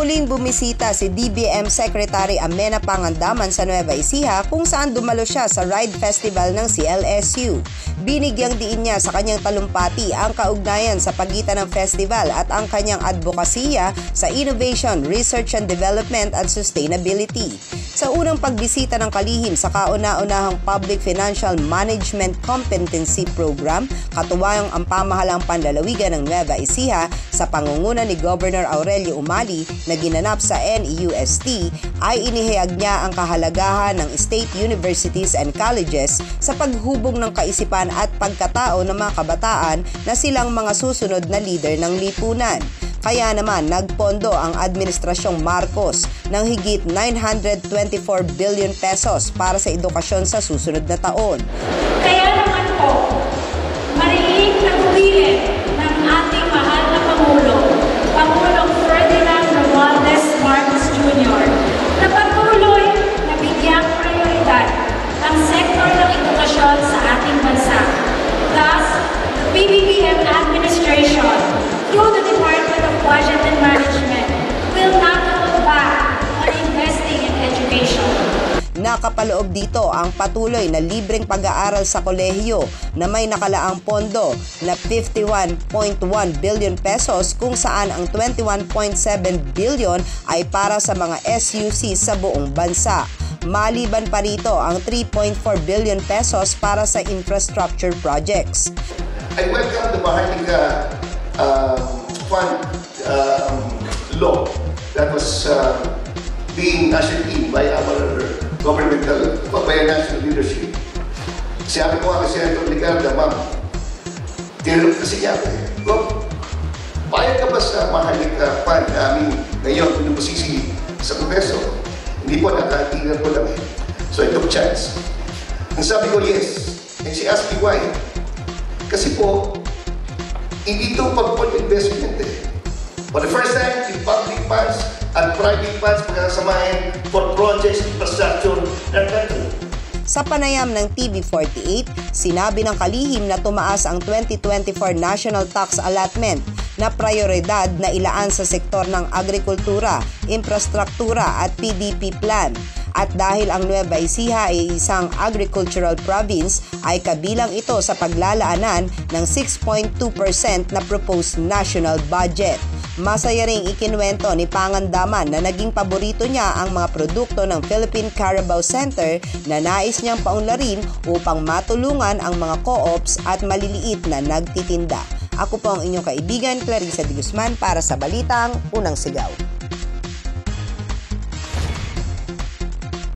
Muling bumisita si DBM Secretary Amenah Pangandaman sa Nueva Ecija kung saan dumalo siya sa Ride Festival ng CLSU. Binigyang diin niya sa kanyang talumpati ang kaugnayan sa pagitan ng festival at ang kanyang advokasya sa innovation, research and development at sustainability. Sa unang pagbisita ng kalihim sa kauna-unahang Public Financial Management Competency Program, katuwang ang pamahalang panlalawigan ng Nueva Ecija sa pangunguna ni Governor Aurelio Umali na ginanap sa NEUST, ay inihayag niya ang kahalagahan ng state universities and colleges sa paghubog ng kaisipan at pagkatao ng mga kabataan na silang mga susunod na leader ng lipunan. Kaya naman nagpondo ang Administrasyong Marcos ng higit 924 billion pesos para sa edukasyon sa susunod na taon. Kaya naman po, mariing tagubilin ng ating mahal na Pangulo, Pangulong Ferdinand Romualdez Marcos Jr., na patuloy na bigyang prioridad ang sektor ng edukasyon sa ating bansa. Thus, the PBBM administration, through the Department of Budget and Management, will not hold back on investing in education. Nakapaloob dito ang patuloy na libreng pag-aaral sa kolehiyo na may nakalaang pondo na 51.1 billion pesos kung saan ang 21.7 billion ay para sa mga SUC sa buong bansa. Maliban pa rito ang 3.4 billion pesos para sa infrastructure projects. I welcome the Maharlika Fund law that was being ushered in by our national leadership. Sabi ko nga kasi Senator Ligarda, ma'am, tinanong kasi niya, payag ka ba sa Maharlika Fund namin ngayon pinubusisi sa Kongreso? Hindi po, nakatingnan ko lang eh. So I took chance. And sabi ko, yes. And she asked me why. Kasi po, hindi ito pag-put investment eh. For the first time, yung public funds at private funds pagkakasamahin for projects, infrastructure ng country. Sa panayam ng TV48, sinabi ng kalihim na tumaas ang 2024 National Tax Allotment na prioridad na ilaan sa sektor ng agrikultura, infrastruktura at PDP plan. At dahil ang Nueva Ecija ay isang agricultural province, ay kabilang ito sa paglalaanan ng 6.2% na proposed national budget. Masaya ring ikinuwento ni Pangandaman na naging paborito niya ang mga produkto ng Philippine Carabao Center na nais niyang paunlarin upang matulungan ang mga co-ops at maliliit na nagtitinda. Ako po ang inyong kaibigan, Clarissa de Guzman, para sa Balitang Unang Sigaw.